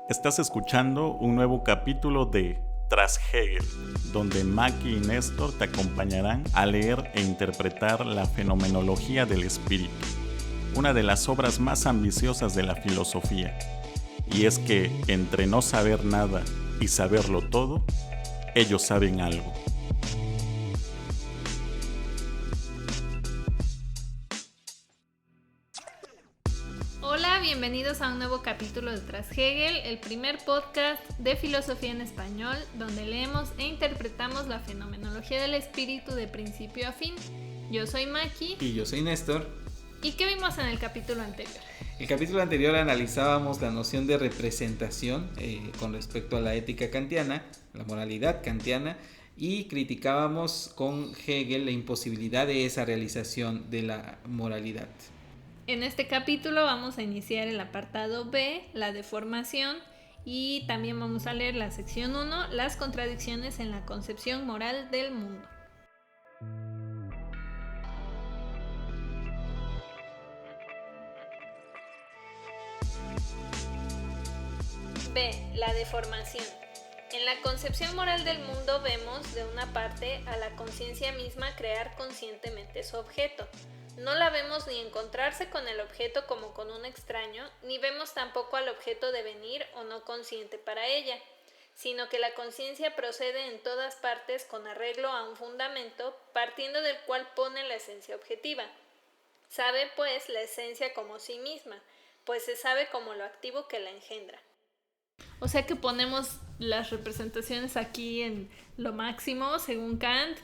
Estás escuchando un nuevo capítulo de Tras Hegel, donde Maki y Néstor te acompañarán a leer e interpretar la fenomenología del espíritu, una de las obras más ambiciosas de la filosofía. Y es que entre no saber nada y saberlo todo, ellos saben algo. Hola, bienvenidos a un nuevo capítulo de Tras Hegel, el primer podcast de filosofía en español, donde leemos e interpretamos la fenomenología del espíritu de principio a fin. Yo soy Maki. Y yo soy Néstor. ¿Y qué vimos en el capítulo anterior? El capítulo anterior analizábamos la noción de representación con respecto a la ética kantiana, la moralidad kantiana, y criticábamos con Hegel la imposibilidad de esa realización de la moralidad. En este capítulo vamos a iniciar el apartado B, la deformación, y también vamos a leer la sección 1, las contradicciones en la concepción moral del mundo. B. La deformación. En la concepción moral del mundo vemos, de una parte, a la conciencia misma crear conscientemente su objeto. No la vemos ni encontrarse con el objeto como con un extraño, ni vemos tampoco al objeto devenir o no consciente para ella, sino que la conciencia procede en todas partes con arreglo a un fundamento, partiendo del cual pone la esencia objetiva. Sabe, pues, la esencia como sí misma, pues se sabe como lo activo que la engendra. O sea que ponemos las representaciones aquí en lo máximo, según Kant,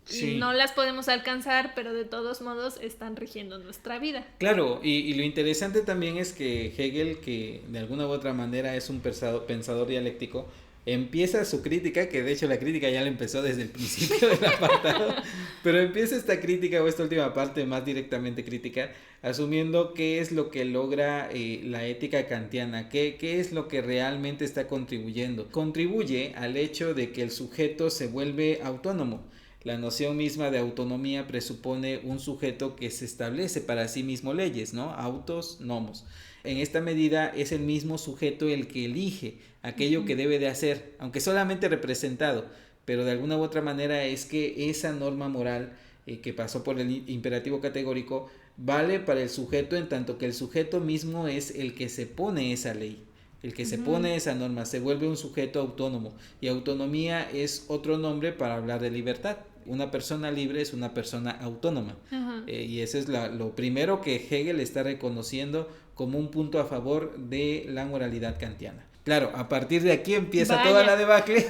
Sí. y no las podemos alcanzar, pero de todos modos están rigiendo nuestra vida. Claro, y lo interesante también es que Hegel, que de alguna u otra manera es un pensador dialéctico, empieza su crítica, que de hecho la crítica ya la empezó desde el principio del apartado, pero empieza esta crítica o esta última parte más directamente crítica, asumiendo qué es lo que logra la ética kantiana, qué es lo que realmente está contribuyendo. Contribuye al hecho de que el sujeto se vuelve autónomo. La noción misma de autonomía presupone un sujeto que se establece para sí mismo leyes, ¿no? Autos, nomos. En esta medida es el mismo sujeto el que elige aquello que debe de hacer, aunque solamente representado, pero de alguna u otra manera es que esa norma moral que pasó por el imperativo categórico vale para el sujeto en tanto que el sujeto mismo es el que se pone esa ley. El que se pone esa norma se vuelve un sujeto autónomo, y autonomía es otro nombre para hablar de libertad. Una persona libre es una persona autónoma. Y eso es lo primero que Hegel está reconociendo como un punto a favor de la moralidad kantiana. Claro, a partir de aquí empieza toda la debacle,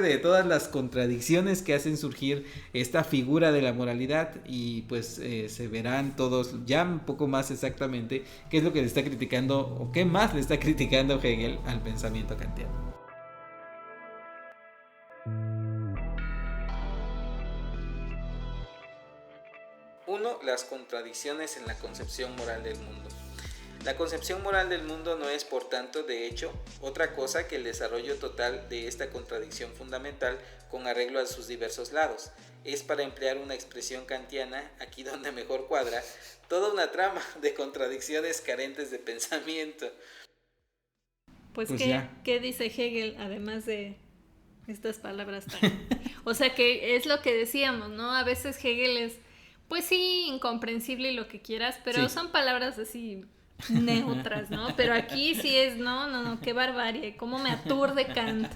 de todas las contradicciones que hacen surgir esta figura de la moralidad, y pues se verán todos ya un poco más exactamente qué es lo que le está criticando o qué más le está criticando Hegel al pensamiento kantiano. Uno, las contradicciones en la concepción moral del mundo. La concepción moral del mundo no es, por tanto, de hecho, otra cosa que el desarrollo total de esta contradicción fundamental con arreglo a sus diversos lados. Es, para emplear una expresión kantiana, aquí donde mejor cuadra, toda una trama de contradicciones carentes de pensamiento. Pues ¿qué dice Hegel además de estas palabras tan... O sea que es lo que decíamos, ¿no? A veces Hegel es, pues sí, incomprensible y lo que quieras, pero sí, son palabras así neutras, ¿no? Pero aquí sí es, no, qué barbarie, cómo me aturde Kant.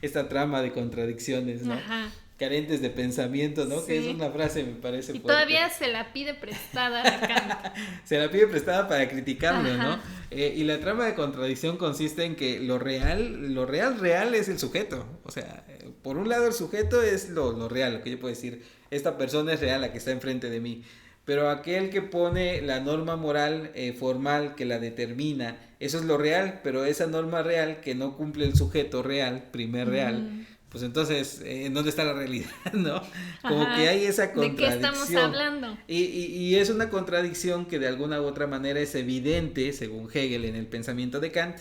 Esta trama de contradicciones, ¿no? Ajá. Carentes de pensamiento, ¿no? Sí. Que es una frase, me parece fuerte. Y todavía se la pide prestada a Kant. Se la pide prestada para criticarlo, ¿no? Y la trama de contradicción consiste en que lo real es el sujeto. O sea, por un lado el sujeto es lo real, lo que yo puedo decir, esta persona es real, la que está enfrente de mí. Pero aquel que pone la norma moral formal que la determina, eso es lo real, pero esa norma real que no cumple el sujeto real, primer real, pues entonces, ¿en dónde está la realidad, no? Como que hay esa contradicción. ¿De qué estamos hablando? Y es una contradicción que de alguna u otra manera es evidente, según Hegel, en el pensamiento de Kant,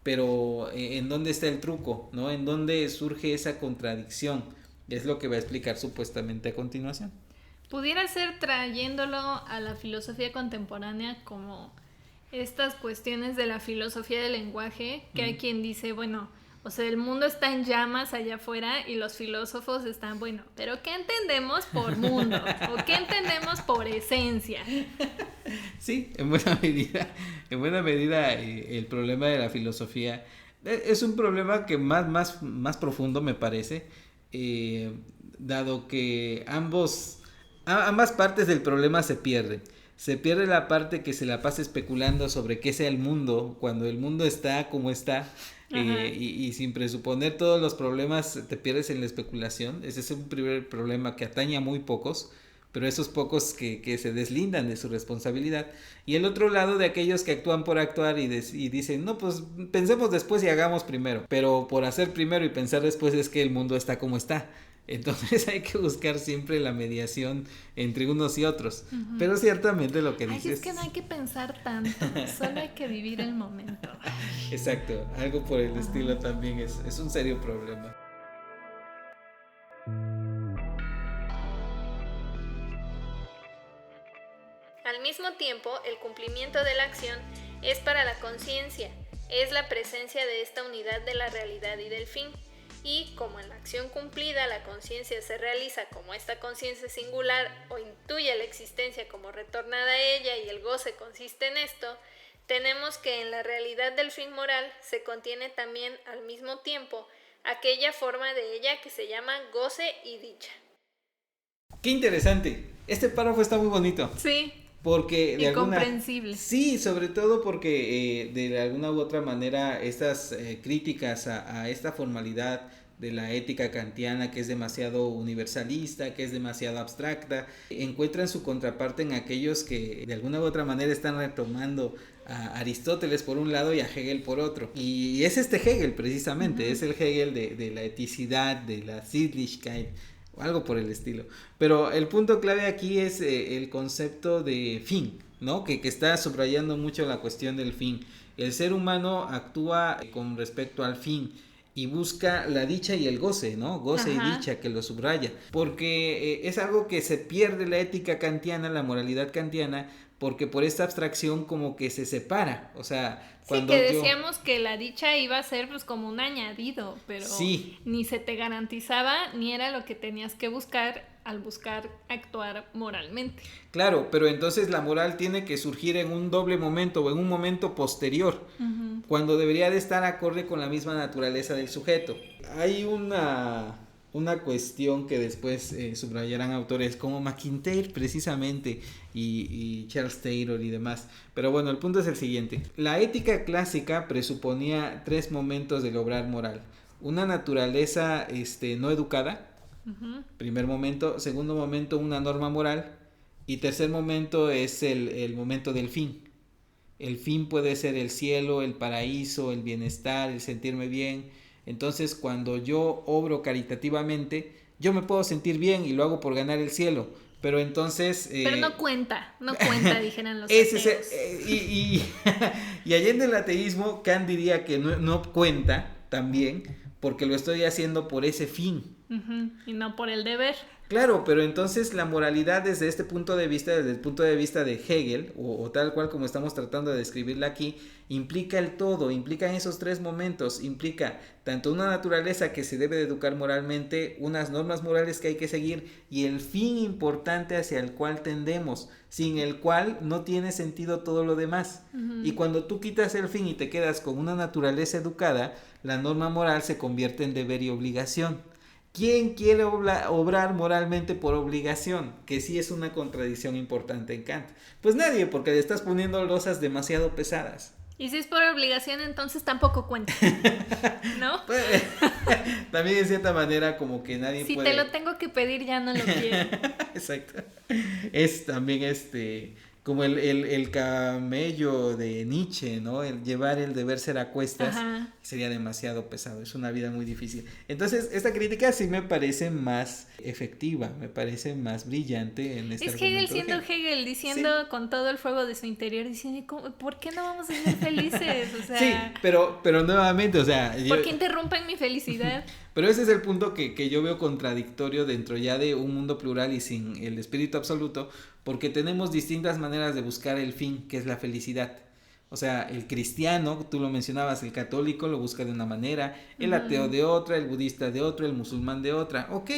pero ¿en dónde está el truco, no? ¿En dónde surge esa contradicción? Es lo que va a explicar supuestamente a continuación. Pudiera ser trayéndolo a la filosofía contemporánea como estas cuestiones de la filosofía del lenguaje, que hay quien dice, bueno, o sea, el mundo está en llamas allá afuera y los filósofos están, bueno, pero ¿qué entendemos por mundo? ¿O qué entendemos por esencia? Sí, en buena medida el problema de la filosofía es un problema que más profundo me parece, dado que ambas partes del problema se pierden. Se pierde la parte que se la pasa especulando sobre qué sea el mundo, cuando el mundo está como está, y sin presuponer todos los problemas te pierdes en la especulación. Ese es un primer problema que atañe a muy pocos, pero esos pocos que se deslindan de su responsabilidad. Y el otro lado de aquellos que actúan por actuar y dicen, no, pues pensemos después y hagamos primero. Pero por hacer primero y pensar después es que el mundo está como está. Entonces hay que buscar siempre la mediación entre unos y otros. Pero ciertamente lo que dices... Ay, es que no hay que pensar tanto, solo hay que vivir el momento. Exacto, algo por el estilo también es un serio problema. Al mismo tiempo, el cumplimiento de la acción es para la conciencia, es la presencia de esta unidad de la realidad y del fin. Y como en la acción cumplida la conciencia se realiza como esta conciencia singular o intuye la existencia como retornada a ella y el goce consiste en esto, tenemos que en la realidad del fin moral se contiene también al mismo tiempo aquella forma de ella que se llama goce y dicha. ¡Qué interesante! Este párrafo está muy bonito. Sí. Porque de comprensible. Sí, sobre todo porque de alguna u otra manera estas críticas a esta formalidad de la ética kantiana, que es demasiado universalista, que es demasiado abstracta, encuentran su contraparte en aquellos que de alguna u otra manera están retomando a Aristóteles por un lado y a Hegel por otro. Y es este Hegel precisamente, es el Hegel de la eticidad, de la Sittlichkeit, o algo por el estilo. Pero el punto clave aquí es el concepto de fin, ¿no? Que está subrayando mucho la cuestión del fin. El ser humano actúa con respecto al fin y busca la dicha y el goce, ¿no? Goce y dicha, que lo subraya. Porque es algo que se pierde la ética kantiana, la moralidad kantiana, porque por esta abstracción como que se separa, o sea... Cuando sí, que decíamos que la dicha iba a ser pues como un añadido, pero ni se te garantizaba ni era lo que tenías que buscar al buscar actuar moralmente. Claro, pero entonces la moral tiene que surgir en un doble momento o en un momento posterior, cuando debería de estar acorde con la misma naturaleza del sujeto. Hay una cuestión que después subrayarán autores como McIntyre precisamente y Charles Taylor y demás, pero bueno, el punto es el siguiente. La ética clásica presuponía 3 momentos del obrar moral: una naturaleza no educada, primer momento; segundo momento, una norma moral; y tercer momento es el momento del fin. El fin puede ser el cielo, el paraíso, el bienestar, el sentirme bien. Entonces, cuando yo obro caritativamente, yo me puedo sentir bien y lo hago por ganar el cielo. Pero entonces... Pero no cuenta, dijeran los ateos. Y allende el ateísmo, Kant diría que no cuenta también, porque lo estoy haciendo por ese fin. Y no por el deber. Claro, pero entonces la moralidad desde este punto de vista, desde el punto de vista de Hegel, o tal cual como estamos tratando de describirla aquí, implica el todo, implica esos 3 momentos, implica tanto una naturaleza que se debe de educar moralmente, unas normas morales que hay que seguir y el fin importante hacia el cual tendemos, sin el cual no tiene sentido todo lo demás. Y cuando tú quitas el fin y te quedas con una naturaleza educada, la norma moral se convierte en deber y obligación. ¿Quién quiere obrar moralmente por obligación? Que sí es una contradicción importante en Kant. Pues nadie, porque le estás poniendo losas demasiado pesadas. Y si es por obligación, entonces tampoco cuenta, ¿no? También en cierta manera como que nadie si puede... Si te lo tengo que pedir, ya no lo quiero. Exacto. Es también como el camello de Nietzsche, ¿no? El llevar el deber ser a cuestas sería demasiado pesado, es una vida muy difícil. Entonces, esta crítica sí me parece más efectiva, me parece más brillante en este argumento. Es Hegel siendo Hegel, diciendo con todo el fuego de su interior, diciendo, ¿por qué no vamos a ser felices? O sea, sí, pero nuevamente, o sea... ¿Por qué interrumpen mi felicidad? Pero ese es el punto que yo veo contradictorio dentro ya de un mundo plural y sin el espíritu absoluto, porque tenemos distintas maneras de buscar el fin, que es la felicidad. O sea, el cristiano, tú lo mencionabas, el católico lo busca de una manera, el ateo de otra, el budista de otra, el musulmán de otra. Ok,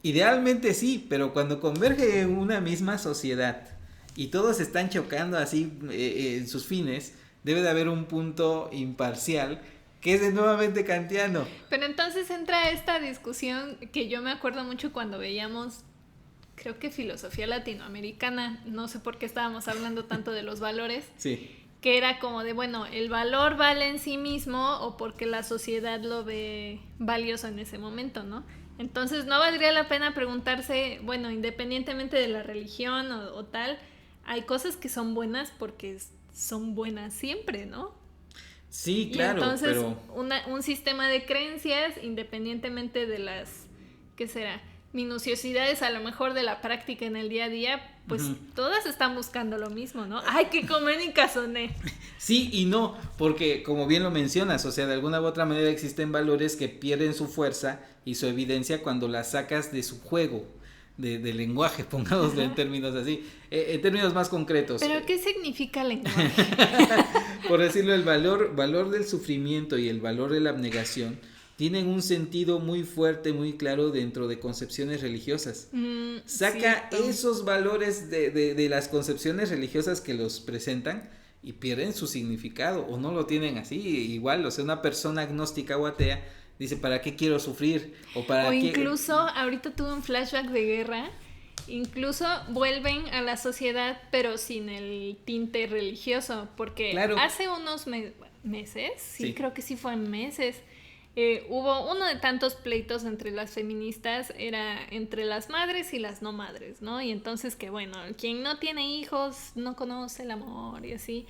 idealmente sí, pero cuando converge en una misma sociedad y todos están chocando así en sus fines, debe de haber un punto imparcial que es de nuevamente kantiano. Pero entonces entra esta discusión que yo me acuerdo mucho cuando veíamos, creo que filosofía latinoamericana, no sé por qué estábamos hablando tanto de los valores. Sí. Que era como de, bueno, ¿el valor vale en sí mismo o porque la sociedad lo ve valioso en ese momento, ¿no? Entonces no valdría la pena preguntarse, bueno, independientemente de la religión o tal, hay cosas que son buenas porque son buenas siempre, ¿no? Sí, claro, y entonces pero... un sistema de creencias, independientemente de las, ¿qué será?, minuciosidades a lo mejor de la práctica en el día a día, pues todas están buscando lo mismo, ¿no? ¡Ay, qué comédica soné! Sí y no, porque como bien lo mencionas, o sea, de alguna u otra manera existen valores que pierden su fuerza y su evidencia cuando las sacas de su juego de lenguaje, pongámoslo en términos así, en términos más concretos. ¿Pero qué significa lenguaje? Por decirlo, el valor del sufrimiento y el valor de la abnegación tienen un sentido muy fuerte, muy claro dentro de concepciones religiosas. Saca esos valores de las concepciones religiosas que los presentan y pierden su significado o no lo tienen así. Igual, o sea, una persona agnóstica o atea dice, ¿para qué quiero sufrir? O incluso, ahorita tuve un flashback de guerra, incluso vuelven a la sociedad pero sin el tinte religioso, porque hace unos meses, sí, creo que sí fue meses, hubo uno de tantos pleitos entre las feministas, era entre las madres y las no madres, ¿no? Y entonces que bueno, quien no tiene hijos no conoce el amor y así.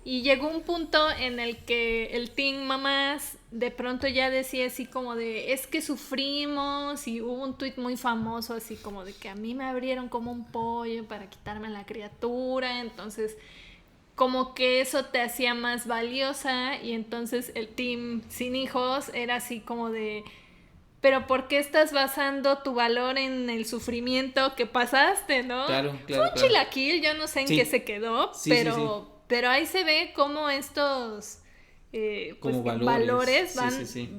Y llegó un punto en el que el team mamás de pronto ya decía así como de, es que sufrimos, y hubo un tuit muy famoso así como de que a mí me abrieron como un pollo para quitarme la criatura, entonces como que eso te hacía más valiosa, y entonces el team sin hijos era así como de, pero ¿por qué estás basando tu valor en el sufrimiento que pasaste, no? Claro, fue un chilaquil, yo no sé en qué se quedó, sí, pero ahí se ve cómo estos pues, valores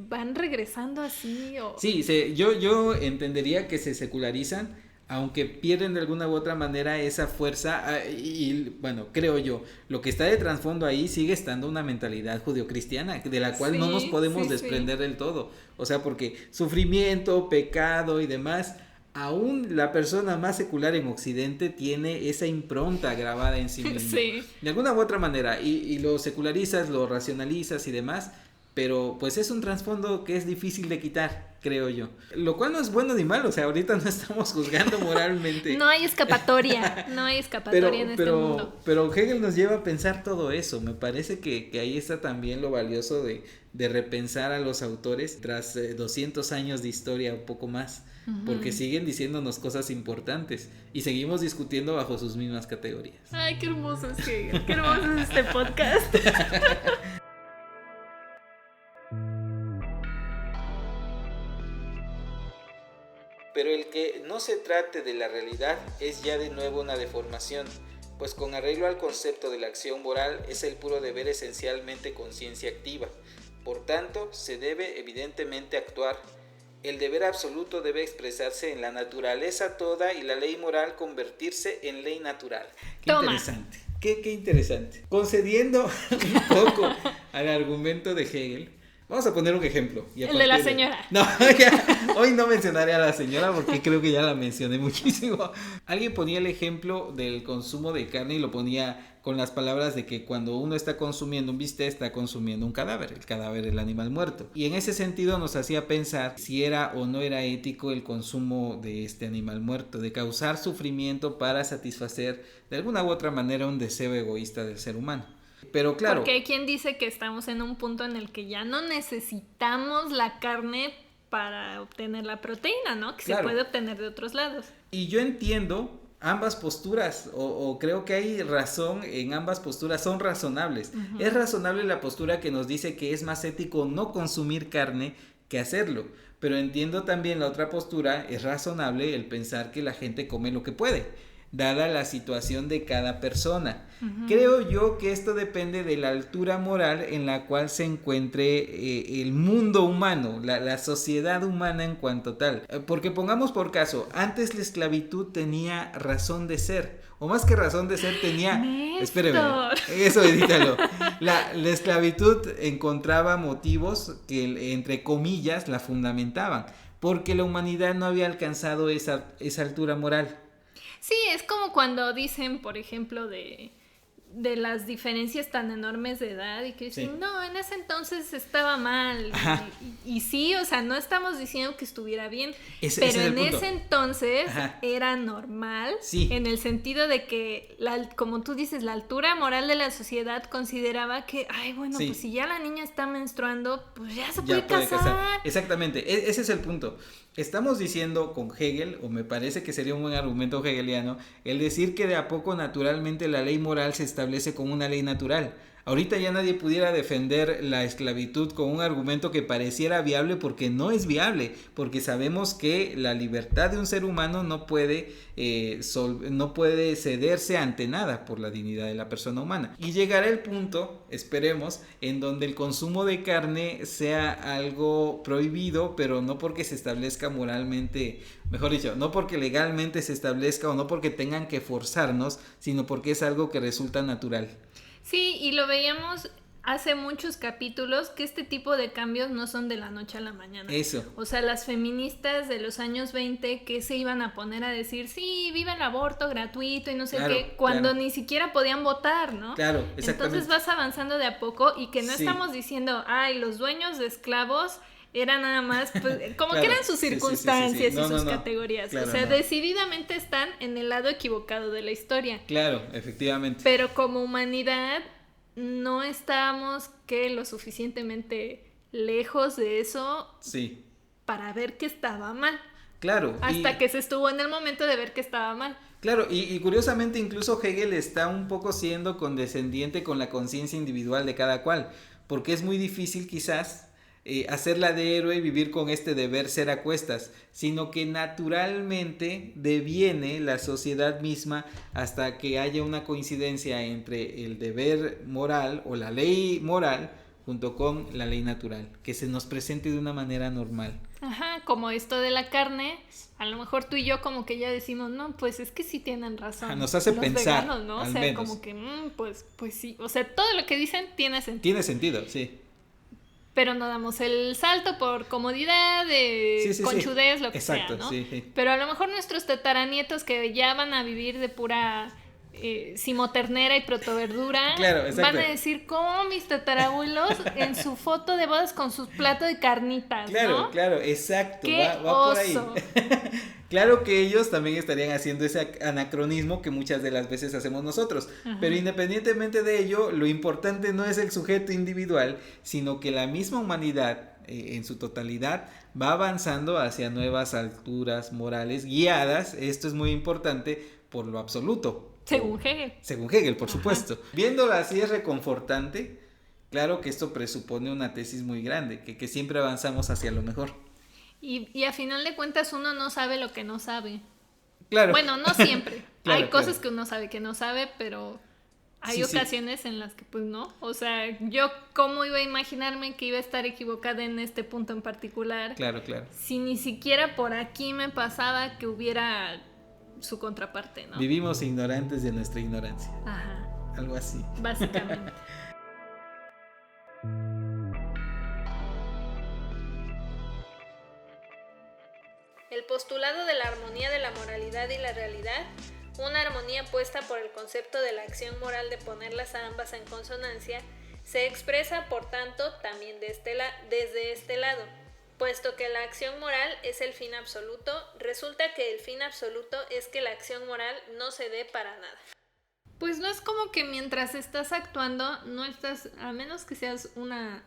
van regresando así. Sí, yo entendería que se secularizan, aunque pierden de alguna u otra manera esa fuerza, y bueno, creo yo, lo que está de trasfondo ahí sigue estando una mentalidad judeocristiana, de la cual no nos podemos desprender del todo, o sea, porque sufrimiento, pecado y demás, aún la persona más secular en Occidente tiene esa impronta grabada en sí misma, de alguna u otra manera, y lo secularizas, lo racionalizas y demás, pero pues es un trasfondo que es difícil de quitar, creo yo. Lo cual no es bueno ni malo, o sea, ahorita no estamos juzgando moralmente. No hay escapatoria, en este mundo. Pero Hegel nos lleva a pensar todo eso. Me parece que ahí está también lo valioso de repensar a los autores tras 200 años de historia, un poco más, porque siguen diciéndonos cosas importantes y seguimos discutiendo bajo sus mismas categorías. Ay, qué hermoso es Hegel, qué hermoso es este podcast. Pero el que no se trate de la realidad es ya de nuevo una deformación, pues con arreglo al concepto de la acción moral es el puro deber esencialmente conciencia activa. Por tanto, se debe evidentemente actuar. El deber absoluto debe expresarse en la naturaleza toda y la ley moral convertirse en ley natural. Qué interesante, qué interesante. Concediendo un poco al argumento de Hegel, vamos a poner un ejemplo. El de la señora. No, hoy no mencionaré a la señora porque creo que ya la mencioné muchísimo. Alguien ponía el ejemplo del consumo de carne y lo ponía con las palabras de que cuando uno está consumiendo un bistec está consumiendo un cadáver, el cadáver del animal muerto. Y en ese sentido nos hacía pensar si era o no era ético el consumo de este animal muerto, de causar sufrimiento para satisfacer de alguna u otra manera un deseo egoísta del ser humano. Pero claro, porque hay quien dice que estamos en un punto en el que ya no necesitamos la carne para obtener la proteína, ¿no? Que se puede obtener de otros lados. Y yo entiendo ambas posturas, o creo que hay razón en ambas posturas, son razonables. Es razonable la postura que nos dice que es más ético no consumir carne que hacerlo, pero entiendo también la otra postura, es razonable el pensar que la gente come lo que puede. dada la situación de cada persona. Uh-huh. Creo yo que esto depende de la altura moral en la cual se encuentre el mundo humano, la sociedad humana en cuanto tal. Porque pongamos por caso, antes la esclavitud tenía razón de ser, o más que razón de ser tenía... Espéreme, eso edítalo. La esclavitud encontraba motivos que, entre comillas, la fundamentaban, porque la humanidad no había alcanzado esa altura moral. Sí, es como cuando dicen, por ejemplo, de las diferencias tan enormes de edad y que dicen, no, en ese entonces estaba mal. Y sí, o sea, no estamos diciendo que estuviera bien, pero en ese entonces era normal, en el sentido de que, como tú dices, la altura moral de la sociedad consideraba que, ay, bueno, pues si ya la niña está menstruando, pues ya se puede casar. Exactamente, ese es el punto. Estamos diciendo con Hegel, o me parece que sería un buen argumento hegeliano, el decir que de a poco naturalmente la ley moral se establece como una ley natural. Ahorita ya nadie pudiera defender la esclavitud con un argumento que pareciera viable, porque no es viable, porque sabemos que la libertad de un ser humano no puede cederse ante nada por la dignidad de la persona humana. Y llegará el punto, esperemos, en donde el consumo de carne sea algo prohibido, pero no porque se establezca moralmente, mejor dicho, no porque legalmente se establezca o no porque tengan que forzarnos, sino porque es algo que resulta natural. Sí, y lo veíamos hace muchos capítulos, que este tipo de cambios no son de la noche a la mañana. Eso. O sea, las feministas de los años 20 que se iban a poner a decir, sí, viva el aborto gratuito y no sé qué, cuando ni siquiera podían votar, ¿no? Claro, exactamente. Entonces vas avanzando de a poco y que no estamos diciendo, ay, los dueños de esclavos era nada más, pues, como que eran sus circunstancias y sus categorías. Claro, o sea, decididamente están en el lado equivocado de la historia. Claro, efectivamente. Pero como humanidad no estábamos lo suficientemente lejos de eso para ver que estaba mal. Claro. Hasta que se estuvo en el momento de ver que estaba mal. Claro, y curiosamente incluso Hegel está un poco siendo condescendiente con la conciencia individual de cada cual, porque es muy difícil quizás hacerla de héroe y vivir con este deber ser a cuestas, sino que naturalmente deviene la sociedad misma hasta que haya una coincidencia entre el deber moral o la ley moral junto con la ley natural, que se nos presente de una manera normal. Ajá, como esto de la carne, a lo mejor tú y yo como que ya decimos, no, pues es que sí tienen razón. Nos hace pensar, veganos, ¿no? al o sea, menos. Como que, pues sí, o sea, todo lo que dicen tiene sentido. Tiene sentido, sí. Pero no damos el salto por comodidad, conchudez, lo que sea, ¿no? Sí. Pero a lo mejor nuestros tataranietos que ya van a vivir de pura simoternera y protoverdura, van a decir cómo mis tatarabuelos en su foto de bodas con sus platos de carnitas, ¿no? Claro, exacto, ¡Qué va por ahí. oso! Claro que ellos también estarían haciendo ese anacronismo que muchas de las veces hacemos nosotros. Ajá. Pero independientemente de ello, lo importante no es el sujeto individual, sino que la misma humanidad en su totalidad va avanzando hacia nuevas alturas morales guiadas, esto es muy importante, por lo absoluto. Según Hegel. Según Hegel, por supuesto. Viéndolo así es reconfortante. Claro que esto presupone una tesis muy grande, que siempre avanzamos hacia lo mejor. Y a final de cuentas uno no sabe lo que no sabe. Claro. Bueno, no siempre. Hay cosas que uno sabe que no sabe, pero hay ocasiones en las que pues no. O sea, yo cómo iba a imaginarme que iba a estar equivocada en este punto en particular. Claro. Si ni siquiera por aquí me pasaba que hubiera su contraparte, ¿no? Vivimos ignorantes de nuestra ignorancia. Ajá. Algo así. Básicamente. El postulado de la armonía de la moralidad y la realidad, una armonía puesta por el concepto de la acción moral de ponerlas a ambas en consonancia, se expresa, por tanto, también desde este lado. Puesto que la acción moral es el fin absoluto, resulta que el fin absoluto es que la acción moral no se dé para nada. Pues no es como que mientras estás actuando, no estás, a menos que seas una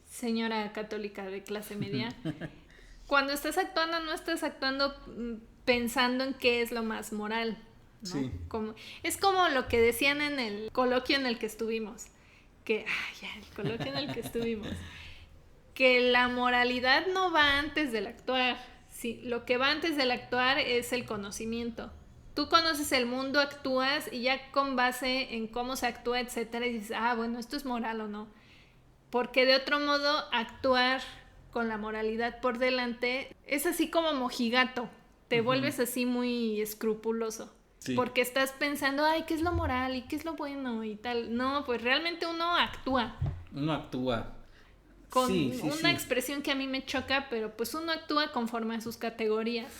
señora católica de clase media, cuando estás actuando, no estás actuando pensando en qué es lo más moral, ¿no? Sí. Es como lo que decían en el coloquio en el que estuvimos, que la moralidad no va antes del actuar, sí, lo que va antes del actuar es el conocimiento, tú conoces el mundo, actúas y ya con base en cómo se actúa, etcétera, y dices, bueno, esto es moral o no. Porque de otro modo, actuar con la moralidad por delante es así como mojigato. Te vuelves así muy escrupuloso. Sí. Porque estás pensando, ¿qué es lo moral? ¿Y qué es lo bueno? Y tal. No, pues realmente uno actúa. Uno actúa. Con una expresión que a mí me choca, pero pues uno actúa conforme a sus categorías.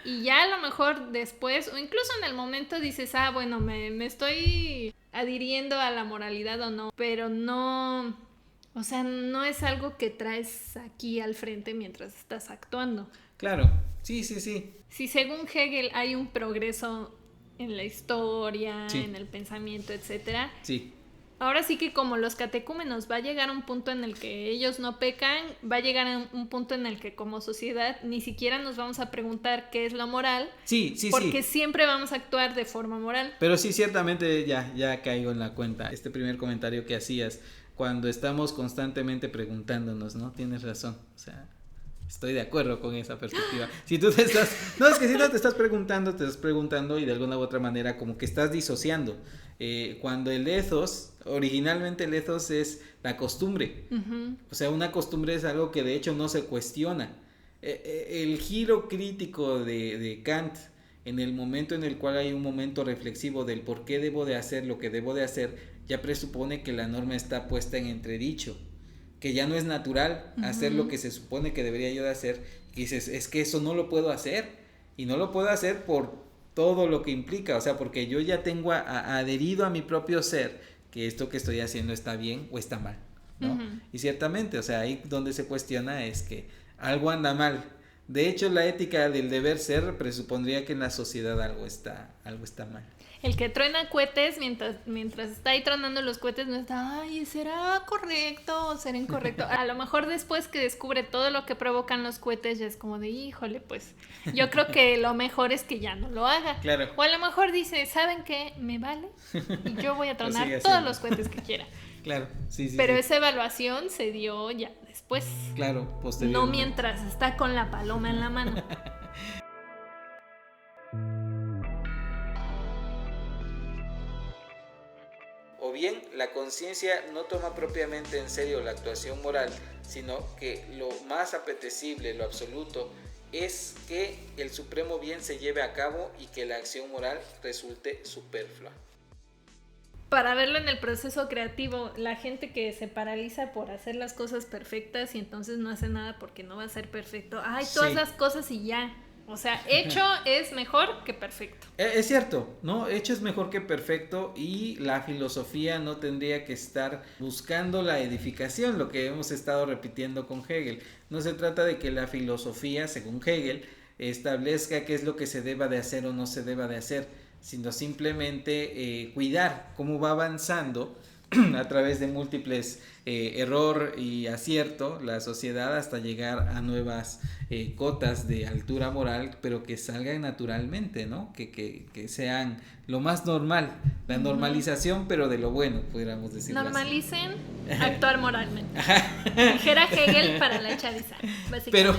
Y ya a lo mejor después, o incluso en el momento dices, bueno, me estoy adhiriendo a la moralidad o no, pero no, o sea, no es algo que traes aquí al frente mientras estás actuando. Claro, sí. Si según Hegel hay un progreso en la historia, en el pensamiento, etcétera. Sí. Ahora sí que como los catecúmenos va a llegar a un punto en el que ellos no pecan, va a llegar a un punto en el que como sociedad ni siquiera nos vamos a preguntar qué es lo moral. Sí. Porque siempre vamos a actuar de forma moral. Pero sí, ciertamente ya caigo en la cuenta. Este primer comentario que hacías, cuando estamos constantemente preguntándonos, ¿no? Tienes razón, o sea... Estoy de acuerdo con esa perspectiva. Si tú te estás... No, es que si no te estás preguntando y de alguna u otra manera como que estás disociando. Cuando el ethos, originalmente el ethos es la costumbre. O sea, una costumbre es algo que de hecho no se cuestiona. El giro crítico de Kant, en el momento en el cual hay un momento reflexivo del por qué debo de hacer lo que debo de hacer, ya presupone que la norma está puesta en entredicho. Que ya no es natural hacer lo que se supone que debería yo de hacer, y dices, es que eso no lo puedo hacer, y no lo puedo hacer por todo lo que implica, o sea, porque yo ya tengo adherido a mi propio ser, que esto que estoy haciendo está bien o está mal, ¿no? Y ciertamente, o sea, ahí donde se cuestiona es que algo anda mal. De hecho, la ética del deber ser presupondría que en la sociedad algo está mal. El que truena cohetes, mientras está ahí tronando los cohetes, no está, ¿será correcto o será incorrecto? A lo mejor después que descubre todo lo que provocan los cohetes, ya es como de, híjole, pues, yo creo que lo mejor es que ya no lo haga. Claro. O a lo mejor dice, ¿saben qué? Me vale y yo voy a tronar todos los cohetes que quiera. Claro, sí. Pero esa evaluación se dio ya después. Claro, posteriormente. No mientras está con la paloma en la mano. O bien, la conciencia no toma propiamente en serio la actuación moral, sino que lo más apetecible, lo absoluto, es que el supremo bien se lleve a cabo y que la acción moral resulte superflua. Para verlo en el proceso creativo, la gente que se paraliza por hacer las cosas perfectas y entonces no hace nada porque no va a ser perfecto. Tú haz las cosas y ya. O sea, hecho es mejor que perfecto. Es cierto, ¿no? Hecho es mejor que perfecto, y la filosofía no tendría que estar buscando la edificación, lo que hemos estado repitiendo con Hegel. No se trata de que la filosofía, según Hegel, establezca qué es lo que se deba de hacer o no se deba de hacer, sino simplemente cuidar cómo va avanzando a través de múltiples error y acierto la sociedad hasta llegar a nuevas cotas de altura moral, pero que salgan naturalmente, ¿no? Que sean lo más normal, la normalización, pero de lo bueno, pudiéramos decirlo. Normalicen actuar moralmente. Dijera Hegel para la chaviza, básicamente. Pero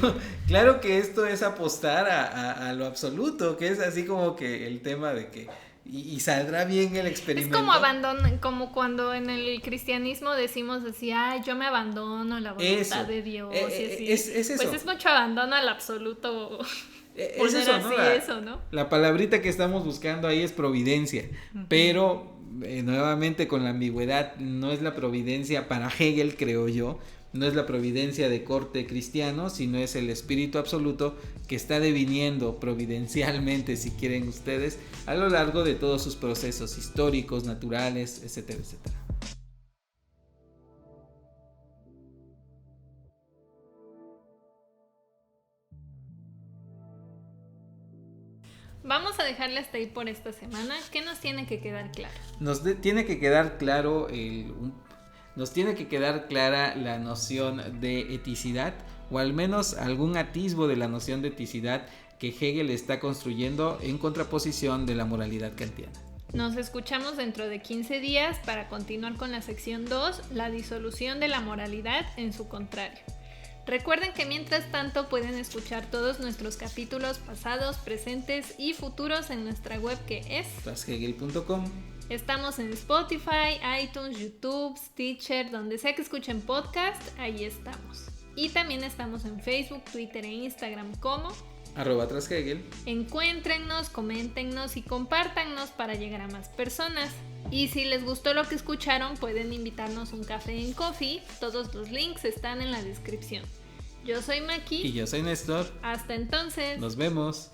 claro que esto es apostar a lo absoluto, que es así como que el tema de que y saldrá bien el experimento. Es como cuando en el cristianismo decimos así, yo me abandono a la voluntad de Dios. Y así. Es eso. Pues es mucho abandono al absoluto. Es eso, ¿no? ¿no? La palabrita que estamos buscando ahí es providencia, pero nuevamente con la ambigüedad, no es la providencia para Hegel, creo yo, no es la providencia de corte cristiano, sino es el espíritu absoluto que está deviniendo providencialmente, si quieren ustedes, a lo largo de todos sus procesos históricos, naturales, etcétera, etcétera. Vamos a dejarle hasta ahí por esta semana. ¿Qué nos tiene que quedar claro? Tiene que quedar claro nos tiene que quedar clara la noción de eticidad, o al menos algún atisbo de la noción de eticidad que Hegel está construyendo en contraposición de la moralidad kantiana. Nos escuchamos dentro de 15 días para continuar con la sección 2, la disolución de la moralidad en su contrario. Recuerden que mientras tanto pueden escuchar todos nuestros capítulos pasados, presentes y futuros en nuestra web que es trashegel.com. Estamos en Spotify, iTunes, YouTube, Stitcher, donde sea que escuchen podcast, ahí estamos. Y también estamos en Facebook, Twitter e Instagram como @trashegel. Encuéntrennos, coméntenos y compártannos para llegar a más personas. Y si les gustó lo que escucharon, pueden invitarnos un café en Coffee. Todos los links están en la descripción. Yo soy Maki. Y yo soy Néstor. Hasta entonces. Nos vemos.